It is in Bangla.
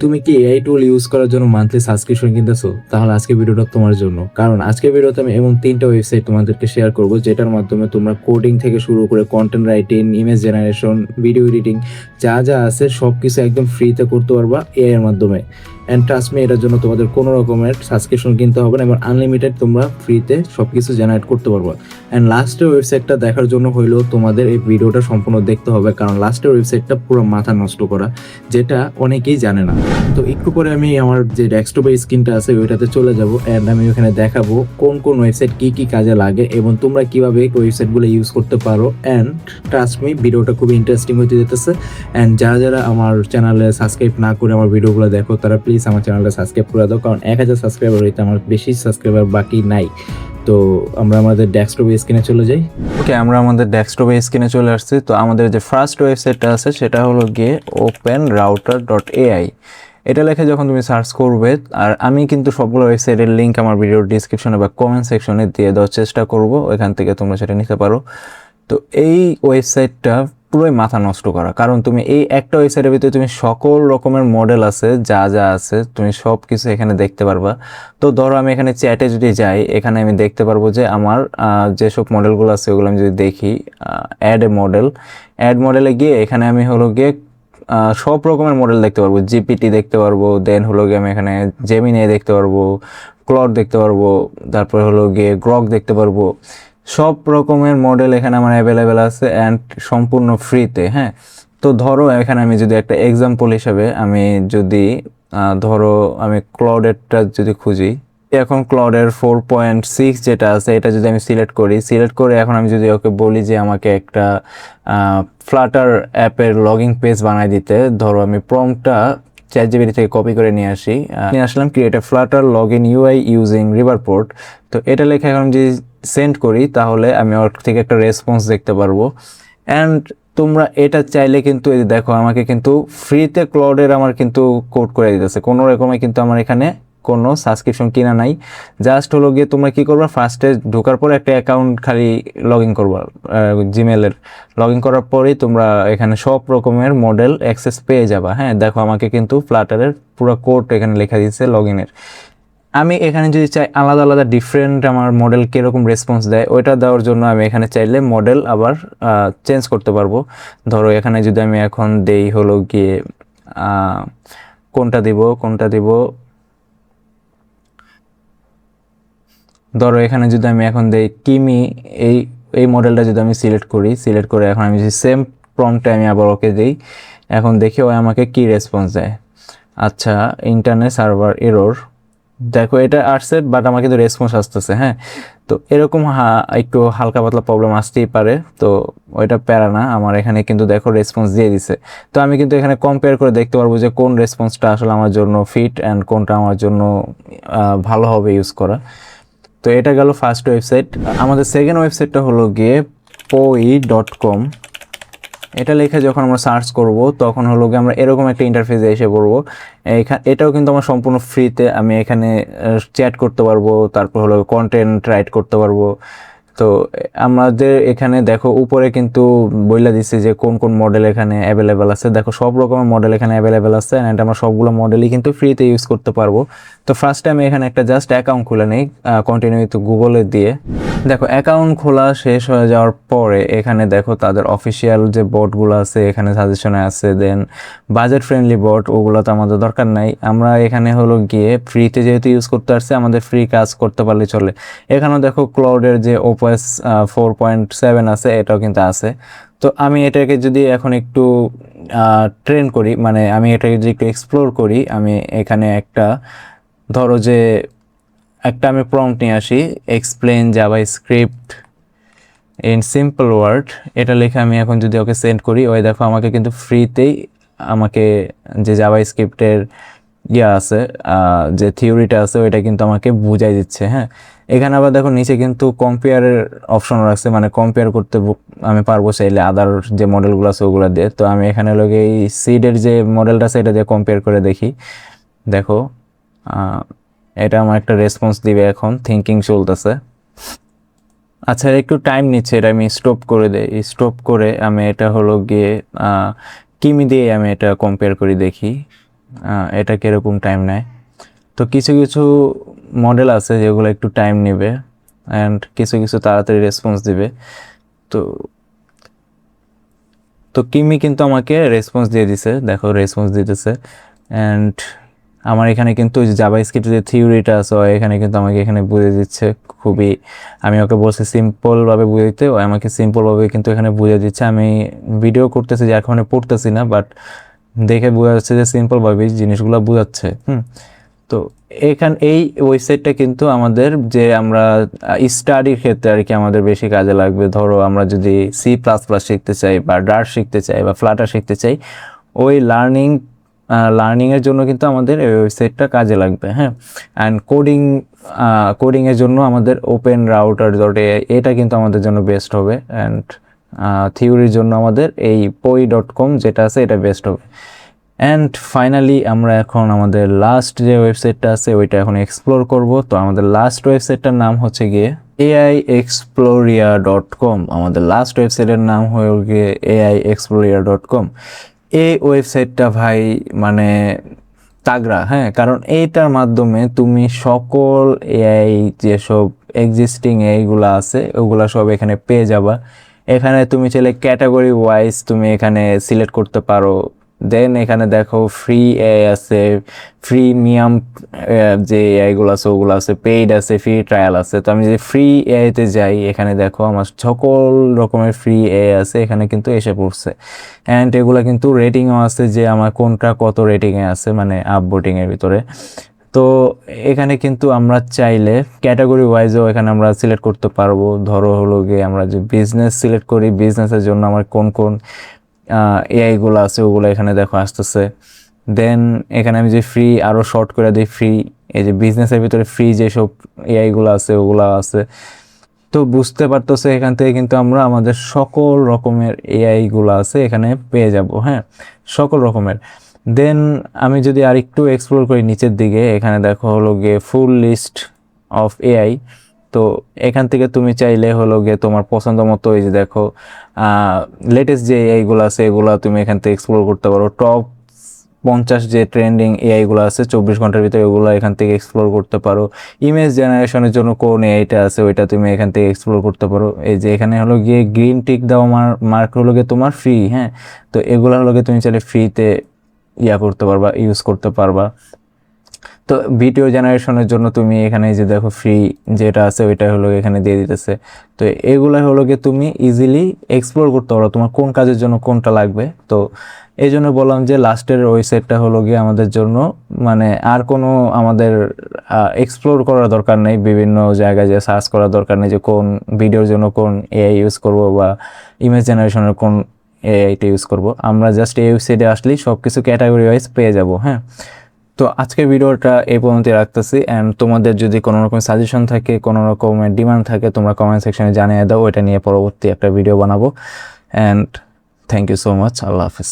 তুমি কি এআই টুল ইউজ করার জন্য মান্থলি সাবস্ক্রিপশন কিনতেছো? তাহলে আজকে ভিডিওটা তোমার জন্য। কারণ আজকে ভিডিওতে আমি এমন 3টা ওয়েবসাইট তোমাদেরকে শেয়ার করব যেটার মাধ্যমে তোমরা কোডিং থেকে শুরু করে content writing, image generation, video editing যা যা আছে সবকিছু একদম ফ্রিতে করতে পারবা এআই এর মাধ্যমে। অ্যান্ড ট্রাস্ট মি, এটার জন্য তোমাদের কোনো রকমের সাবস্ক্রিপশন কিনতে হবে না এবং আনলিমিটেড তোমরা ফ্রিতে সবকিছু জেনারেট করতে পারবা। অ্যান্ড লাস্টের ওয়েবসাইটটা দেখার জন্য হইলেও তোমাদের এই ভিডিওটা সম্পূর্ণ দেখতে হবে, কারণ লাস্টের ওয়েবসাইটটা পুরো মাথা নষ্ট করা, যেটা অনেকেই জানে না। তো একটু পরে আমি আমার যে ডেস্কটপের স্ক্রিনটা আছে ওইটাতে চলে যাব অ্যান্ড আমি ওখানে দেখাবো কোন কোন ওয়েবসাইট কি কি কাজে লাগে এবং তোমরা কিভাবে ওয়েবসাইটগুলো ইউজ করতে পারো। অ্যান্ড ট্রাস্ট মি, ভিডিওটা খুব ইন্টারেস্টিং হতে যেতেছে। অ্যান্ড যারা যারা আমার চ্যানেলে সাবস্ক্রাইব না করে আমার ভিডিওগুলো দেখো তারা প্লিজ আমার চ্যানেলটা সাবস্ক্রাইব করে দাও, কারণ 1000 সাবস্ক্রাইবার হইতে আমার বেশি সাবস্ক্রাইবার বাকি নাই। তো আমরা আমাদের ডেস্কটপ স্ক্রিনে চলে যাই। ওকে, আমরা আমাদের ডেস্কটপে স্ক্রিনে চলে আসছি। তো আমাদের যে ফার্স্ট ওয়েবসাইটটা আছে সেটা হলো গিয়ে openrouter.ai। এটা লেখে যখন তুমি সার্চ করবে, আর আমি কিন্তু সবগুলো ওয়েবসাইটের লিঙ্ক আমার ভিডিওর ডিসক্রিপশনে বা কমেন্ট সেকশনে দিয়ে দেওয়ার চেষ্টা করব, ওইখান থেকে তোমরা সেটা নিতে পারো। তো এই ওয়েবসাইটটা পুরোই মাথা নষ্ট করা, কারণ তুমি এই একটা ওয়েবসাইটের ভিতরে তুমি সকল রকমের মডেল আছে, যা যা আছে তুমি সব কিছু এখানে দেখতে পারবা। তো ধরো আমি এখানে চ্যাটে যদি যাই, এখানে আমি দেখতে পারবো যে আমার যেসব মডেলগুলো আছে ওগুলো আমি যদি দেখি, অ্যাড এ মডেল, অ্যাড মডেলে গিয়ে এখানে আমি হলো গিয়ে সব রকমের মডেল দেখতে পারবো। জিপিটি দেখতে পারবো, দেন হলো গিয়ে আমি এখানে জেমিনি দেখতে পারবো, ক্লড দেখতে পারবো, তারপর হলো গিয়ে গ্রক দেখতে পারবো। সব রকমের মডেল এখানে আমার অ্যাভেলেবেল আছে অ্যান্ড সম্পূর্ণ ফ্রিতে। হ্যাঁ, তো ধরো এখানে আমি যদি একটা এক্সাম্পল হিসাবে আমি যদি ধরো আমি ক্লাউডেরটা যদি খুঁজি, এখন ক্লাউডের 4.6 যেটা আছে এটা যদি আমি সিলেক্ট করি, সিলেক্ট করে এখন আমি যদি ওকে বলি যে আমাকে একটা ফ্লাটার অ্যাপের লগইন পেজ বানাই দিতে, ধরো আমি প্রম্পটটা চ্যাটজিপিটি থেকে কপি করে নিয়ে আসলাম, create a Flutter login UI using Riverpod. তো এটা লেখা এখন যদি সেন্ড করি তাহলে আমি ওর থেকে একটা রেসপন্স দেখতে পারবো। অ্যান্ড তোমরা এটা চাইলে কিন্তু এই দেখো আমাকে কিন্তু ফ্রিতে ক্লাউডের আমার কিন্তু কোড করে দিতেছে, কোনো রকমে কিন্তু আমার এখানে কোনো সাবস্ক্রিপশন কিনা নাই। জাস্ট হলো গিয়ে তোমরা কি করবা, ফার্স্টে ঢোকার পরে একটা অ্যাকাউন্ট খালি লগ ইন করবা, জিমেলের লগ ইন করার পরেই তোমরা এখানে সব রকমের মডেল অ্যাক্সেস পেয়ে যাবা। হ্যাঁ, দেখো আমাকে কিন্তু ফ্লাটারের পুরো কোড এখানে লেখা দিয়েছে লগ ইনের। আমি এখানে যদি চাই আলাদা আলাদা ডিফারেন্ট আমার মডেল কীরকম রেসপন্স দেয় ওইটা দেওয়ার জন্য আমি এখানে চাইলে মডেল আবার চেঞ্জ করতে পারবো। ধরো এখানে যদি আমি এখন দেই হলো গিয়ে কোনটা দিব, ধরো এখানে যদি আমি এখন দেই কিমি, এই এই মডেলটা যদি আমি সিলেক্ট করে এখন আমি যদি সেম প্রম্পটে আমি আবার ওকে দিই, এখন দেখি ও আমাকে কি রেসপন্স দেয়। আচ্ছা, ইন্টারনেট সার্ভার এরর, দেখো এটা আসছে বাট আমার কিন্তু রেসপন্স আসতেছে। হ্যাঁ, তো এরকম একটু হালকা পাতলা প্রবলেম আসতেই পারে, তো ওইটা প্যারা না, আমার এখানে কিন্তু দেখো রেসপন্স দিয়ে দিছে। তো আমি কিন্তু এখানে কম্পেয়ার করে দেখতে পারবো যে কোন রেসপন্সটা আসলে আমার জন্য ফিট অ্যান্ড কোনটা আমার জন্য ভালো হবে ইউজ করা। তো এটা গেল ফার্স্ট ওয়েবসাইট। আমাদের সেকেন্ড ওয়েবসাইটটা হলো গিয়ে poi.com। এটা লিখে যখন আমরা সার্চ করব তখন হলো গিয়ে আমরা এরকম একটা ইন্টারফেসে এসে পড়বো। এটাও কিন্তু আমার সম্পূর্ণ ফ্রিতে, আমি এখানে চ্যাট করতে পারবো, তারপর হলো কন্টেন্ট রাইট করতে পারবো। তো আমাদের এখানে দেখো উপরে কিন্তু বইলা দিচ্ছে যে কোন কোন মডেল এখানে অ্যাভেলেবেল আছে। দেখো সব রকমের মডেল এখানে অ্যাভেলেবেল আছে অ্যান্ড আমরা সবগুলো মডেলই কিন্তু ফ্রিতে ইউজ করতে পারবো। তো ফার্স্ট টাইম এখানে একটা জাস্ট অ্যাকাউন্ট খুলে নেই কন্টিনিউ তো গুগলে দিয়ে। দেখো অ্যাকাউন্ট খোলা শেষ হয়ে যাওয়ার পরে এখানে দেখো তাদের অফিসিয়াল যে বটগুলো আছে এখানে সাজেশনে আছে, দেন বাজেট ফ্রেন্ডলি বট ওগুলো তো আমাদের দরকার নাই। আমরা এখানে হলো গিয়ে ফ্রিতে যেহেতু ইউজ করতে পারছি আমাদের ফ্রি কাজ করতে পারলে চলে। এখানেও দেখো ক্লাউডের যে ওপেস 4.7 আছে এটাও কিন্তু আছে। তো আমি এটাকে যদি এখন একটু ট্রেন করি, মানে আমি এটাকে যদি একটু এক্সপ্লোর করি, আমি এখানে একটা ধরো যে একটা আমি প্রম্পট নিয়ে আসি, explain JavaScript in simple word, এটা লিখে আমি এখন যদি ওকে সেন্ড করি, ওই দেখো আমাকে কিন্তু ফ্রিতেই আমাকে যে জাভাস্ক্রিপ্টের আছে যে থিওরিটা আছে ওইটা কিন্তু আমাকে বুঝাই দিচ্ছে। হ্যাঁ, এখানে আবার দেখো নিচে কিন্তু কম্পেয়ারের অপশন রাখছে, মানে কম্পেয়ার করতে আমি পারবো চাইলে আদার যে মডেলগুলো আছে ওগুলো দিয়ে। তো আমি এখানে লোকে এই সিডের যে মডেলটা আছে এটা দিয়ে কম্পেয়ার করে দেখি। দেখো এটা আমার একটা রেসপন্স দিবে, এখন থিঙ্কিং চলতেছে। আচ্ছা, একটু টাইম নিচ্ছে, এটা আমি স্টপ করে দেই। স্টপ করে আমি এটা হলো গিয়ে কিমি দিয়ে আমি এটা কম্পেয়ার করি দেখি। এটা কীরকম টাইম নেয়। তো কিছু কিছু মডেল আছে যেগুলো একটু টাইম নেবে অ্যান্ড কিছু কিছু তাড়াতাড়ি রেসপন্স দিবে। তো তো কিমি কিন্তু আমাকে রেসপন্স দিয়ে দিছে, দেখো রেসপন্স দিতেছে। অ্যান্ড আমার এখানে কিন্তু ওই যে জাভাস্ক্রিপ্টের যে থিওরিটা আছে এখানে কিন্তু আমাকে এখানে বুঝিয়ে দিচ্ছে খুবই, আমি ওকে বলছি সিম্পলভাবে বুঝে দিতে, ও আমাকে সিম্পলভাবে কিন্তু এখানে বুঝিয়ে দিচ্ছে। আমি ভিডিও করতেছি যে এখন পড়তেছি না, বাট দেখে বোঝা যাচ্ছে যে সিম্পলভাবেই জিনিসগুলো বোঝাচ্ছে। তো এই ওয়েবসাইটটা কিন্তু আমাদের যে আমরা স্টাডির ক্ষেত্রে আর কি আমাদের বেশি কাজে লাগবে। ধরো আমরা যদি C++ শিখতে চাই বা ডার্ট শিখতে চাই বা ফ্লাটার শিখতে চাই, ওই লার্নিংয়ের জন্য কিন্তু আমাদের এই ওয়েবসাইটটা কাজে লাগবে। হ্যাঁ, অ্যান্ড কোডিংয়ের জন্য আমাদের openrouter.ai এটা কিন্তু আমাদের জন্য বেস্ট হবে। অ্যান্ড থিওরির জন্য আমাদের এই poi.com যেটা আছে এটা বেস্ট হবে। অ্যান্ড ফাইনালি আমরা এখন আমাদের লাস্ট যে ওয়েবসাইটটা আছে ওইটা এখন এক্সপ্লোর করব। তো আমাদের লাস্ট ওয়েবসাইটটার নাম হচ্ছে গিয়ে aiexploria.com। আমাদের লাস্ট ওয়েবসাইটের নাম হয়ে গিয়ে aiexploria.com। এই ওয়েবসাইটটা ভাই মানে তাগড়া, হ্যাঁ, কারণ এইটার মাধ্যমে তুমি সকল এআই যেসব এক্সিস্টিং এআইগুলো আছে ওগুলো সব এখানে পেয়ে যাবা। এখানে তুমি চাইলে ক্যাটাগরি ওয়াইজ তুমি এখানে সিলেক্ট করতে পারো। দেন এখানে দেখো ফ্রি এআই আছে, প্রিমিয়াম যে এআইগুলো আছে ওগুলো আছে, পেইড আছে, ফ্রি ট্রায়াল আছে। তো আমি যদি ফ্রি এআইতে যাই এখানে দেখো আমার সকল রকমের ফ্রি এআই আছে এখানে কিন্তু এসে পড়ছে। অ্যান্ড এগুলো কিন্তু রেটিংও আছে যে আমার কোনটা কত রেটিংয়ে আছে, মানে আপভোটিংয়ের ভিতরে। তো এখানে কিন্তু আমরা চাইলে ক্যাটাগরি ওয়াইজও এখানে আমরা সিলেক্ট করতে পারবো। ধরো হলো গিয়ে আমরা যে বিজনেস সিলেক্ট করি, বিজনেসের জন্য আমার কোন কোন এআইগুলো আছে ওগুলো এখানে দেখো আসতেছে। দেন এখানে আমি যে ফ্রি আরও শর্ট করে দিই ফ্রি, এই যে বিজনেসের ভিতরে ফ্রি যেসব এআইগুলো আছে ওগুলো আছে। তো বুঝতে পারতেছে এখান থেকে কিন্তু আমরা আমাদের সকল রকমের এআইগুলো আছে এখানে পেয়ে যাব। হ্যাঁ, সকল রকমের। দেন আমি যদি আর একটু এক্সপ্লোর করি নিচের দিকে, এখানে দেখো হলো গিয়ে ফুল লিস্ট অফ এআই। তো এখান থেকে তুমি চাইলে হলো গিয়ে তোমার পছন্দ মতো এই যে দেখো লেটেস্ট যে এআইগুলো আছে এগুলো তুমি এখান থেকে এক্সপ্লোর করতে পারো। টপ 50 যে ট্রেন্ডিং এআইগুলো আছে 24 ঘন্টার ভিতরে ওগুলো এখান থেকে এক্সপ্লোর করতে পারো। ইমেজ জেনারেশনের জন্য কোন এআইটা আছে ওইটা তুমি এখান থেকে এক্সপ্লোর করতে পারো। এই যে এখানে হলো গিয়ে গ্রিন টিক দাও মার্ক হলো গিয়ে তোমার ফ্রি। হ্যাঁ, তো এগুলো হলো গিয়ে তুমি চাইলে ফ্রিতে করতে পারবা, ইউজ করতে পারবা। তো ভিডিও জেনারেশনের জন্য তুমি এখানে যে দেখো ফ্রি যেটা আছে ওইটা হলো এখানে দিয়ে দিতেছে। তো এগুলো হলো গিয়ে তুমি ইজিলি এক্সপ্লোর করতে পারো তোমার কোন কাজের জন্য কোনটা লাগবে। তো এই জন্য বললাম যে লাস্টের ওয়েবসাইটটা হলো গিয়ে আমাদের জন্য মানে আর কোনো আমাদের এক্সপ্লোর করার দরকার নেই, বিভিন্ন জায়গায় যে সার্চ করার দরকার নেই যে কোন ভিডিওর জন্য কোন এআই ইউজ করব বা ইমেজ জেনারেশনের কোন এআইটা ইউজ করব। আমরা জাস্ট এই ওয়েবসাইটে আসলেই সব কিছু ক্যাটাগরি ওয়াইজ পেয়ে যাব। হ্যাঁ, তো আজকের ভিডিওটা এই পর্যন্ত রাখতেছি। অ্যান্ড তোমাদের যদি কোনো রকম সাজেশন থাকে, কোনো রকমের ডিমান্ড থাকে, তোমরা কমেন্ট সেকশনে জানিয়ে দাও, ওইটা নিয়ে পরবর্তী একটা ভিডিও বানাবো। And thank you so much. আল্লাহ হাফিজ।